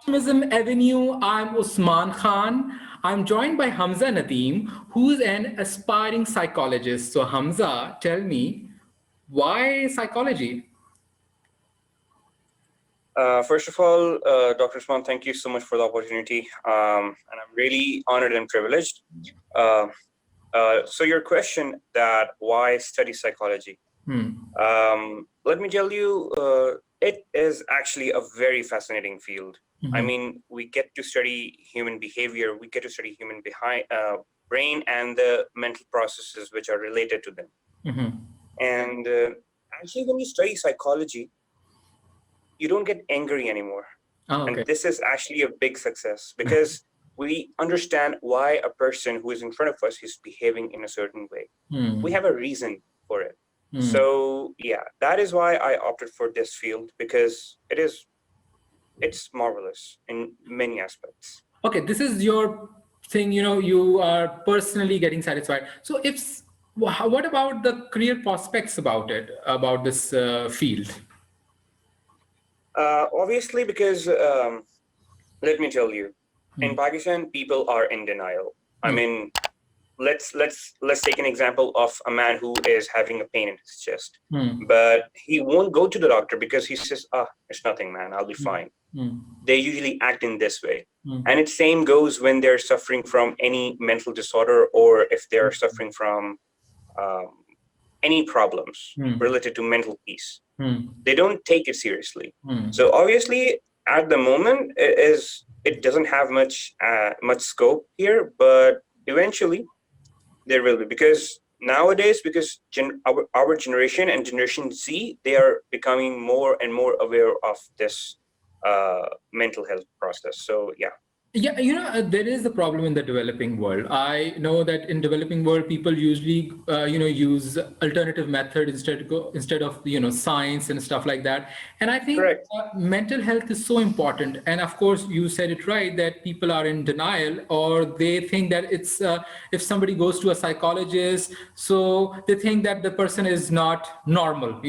Optimism Avenue. I'm Usman Khan. I'm joined by Hamza Nadeem, who's an aspiring psychologist. So, Hamza, tell me, why psychology? First of all, Dr. Usman, thank you so much for the opportunity. And I'm really honored and privileged. Uh, so your question that why study psychology? Hmm. Let me tell you, it is actually a very fascinating field. I Mhm. mean, we get to study human behavior, we get to study human brain and the mental processes which are related to them. Mhm. And actually, when you study psychology, you don't get angry anymore. Oh, And okay. this is actually a big success because we understand why a person who is in front of us is behaving in a certain way. We Hmm. have a reason for it. Hmm. So yeah, that is why I opted for this field because it's marvelous in many aspects. Okay, this is your thing. You are personally getting satisfied. So, if what about the career prospects about it, about this field? Obviously, because let me tell you, Hmm. in Pakistan, people are in denial. I Hmm. mean, let's take an example of a man who is having a pain in his chest, Hmm. but he won't go to the doctor because he says, "Ah, it's nothing, man. I'll be Hmm. fine." Hmm. They usually act in this way, and Hmm. it same goes when they're suffering from any mental disorder or if they're suffering from um, any problems Hmm. related to mental peace. Hmm. They don't take it seriously. Hmm. So obviously, at the moment, it doesn't have much scope here, but eventually there will be because nowadays because our generation and generation Z they are becoming more and more aware of this mental health process. So yeah, Yeah, there is a problem in the developing world. I know that in developing world, people usually, use alternative method instead of science and stuff like that. And I think correct. mental health is so important. And of course, you said it right that people are in denial, or they think that it's if somebody goes to a psychologist, so they think that the person is not normal.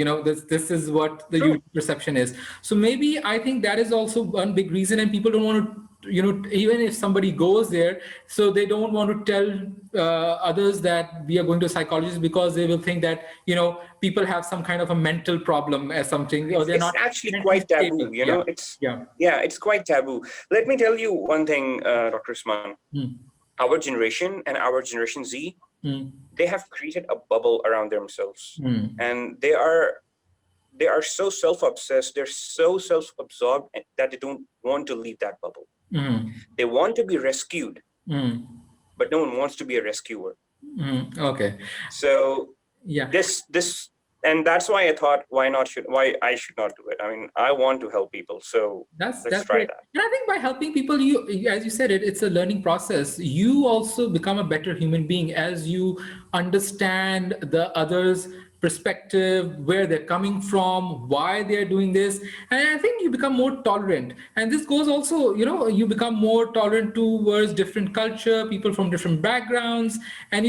This is what the True. usual perception is. So maybe I think that is also one big reason, and people don't want to even if somebody goes there, so they don't want to tell others that we are going to a psychologist, because they will think that people have some kind of a mental problem as something, or they're It's not actually mentally quite stable. taboo. Yeah. It's Yeah. yeah, it's quite taboo. Let me tell you one thing, Dr. Usman. Mm. Our generation and our generation Z, Mm. they have created a bubble around themselves, Mm. and they are so self-obsessed, they're so self-absorbed that they don't want to leave that bubble. Mm. They want to be rescued, Mm. but no one wants to be a rescuer. Mm. Okay. So Yeah. this and that's why I thought why I should not do it. I mean, I want to help people, so let's That's try great. that. And I think by helping people, as you said, it's a learning process. You also become a better human being as you understand the others' perspective, where they're coming from, why they're doing this. And I think you become more tolerant. And this goes also, you become more tolerant towards different culture, people from different backgrounds, and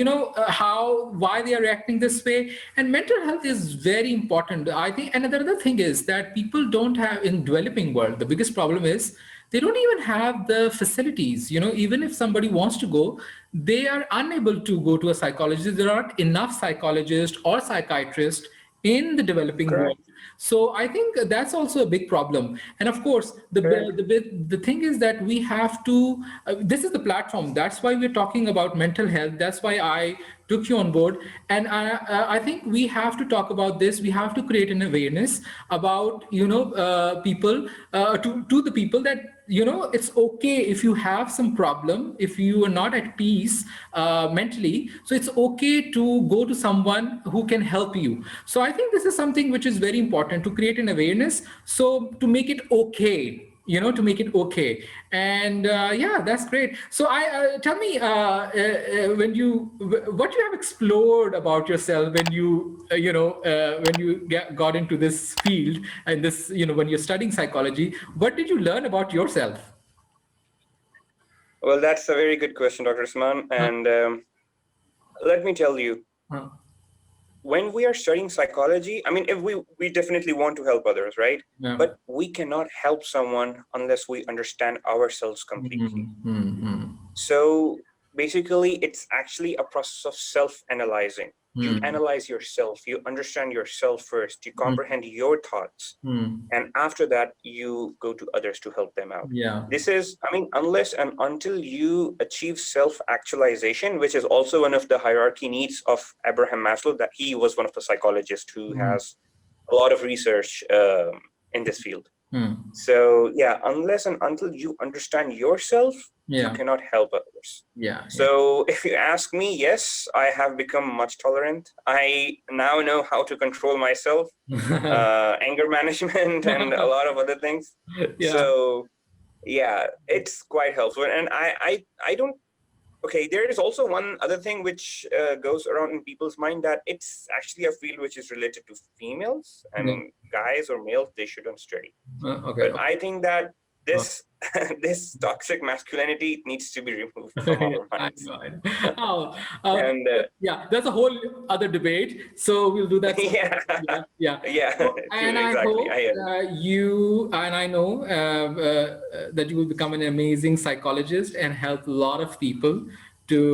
why they are reacting this way. And mental health is very important. I think another other thing is that people don't have, in developing world, the biggest problem is they don't even have the facilities. Even if somebody wants to go, they are unable to go to a psychologist. There aren't enough psychologists or psychiatrists in the developing world. Correct. So I think that's also a big problem. And of course, Correct. the thing is that we have to. This is the platform. That's why we're talking about mental health. That's why I took you on board. And I think we have to talk about this. We have to create an awareness about people, to the people, that it's okay if you have some problem, if you are not at peace mentally, so it's okay to go to someone who can help you. So I think this is something which is very important, to create an awareness, so to make it okay, to make it okay. And yeah, that's great. So I tell me, when what you have explored about yourself when you when you got into this field, and this, when you're studying psychology, what did you learn about yourself? Well, that's a very good question, Dr. Usman, uh, and let me tell you, uh, when we are studying psychology, I mean, if we definitely want to help others, right? Yeah. But we cannot help someone unless we understand ourselves completely. Mm-hmm. So basically, it's actually a process of self-analyzing. You analyze yourself, you understand yourself first, you comprehend your thoughts, and after that, you go to others to help them out. Yeah. This is, I mean, unless and until you achieve self-actualization, which is also one of the hierarchy needs of Abraham Maslow, that he was one of the psychologists who has a lot of research in this field. Mm. So yeah, unless and until you understand yourself, you Yeah. cannot help others. Yeah. Yeah. So if you ask me, yes, I have become much tolerant. I now know how to control myself, anger management, and a lot of other things. Yeah. So yeah, it's quite helpful. And I don't. Okay, there is also one other thing which goes around in people's mind, that it's actually a field which is related to females, Yeah. and guys or males, they shouldn't study. Okay. But I think that Oh. this this toxic masculinity needs to be removed from Yeah, our I minds. know, I know. Oh, And yeah, that's a whole other debate. So we'll do that sometime. yeah, Yeah, yeah. yeah, So, and I exactly. hope I agree. you and I know that you will become an amazing psychologist and help a lot of people to,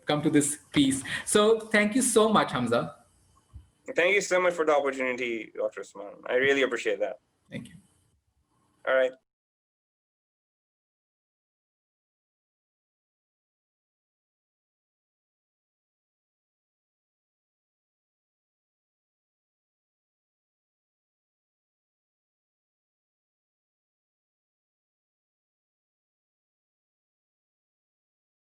come to this peace. So thank you so much, Hamza. Thank you so much for the opportunity, Dr. Usman. I really appreciate that. Thank you. All right.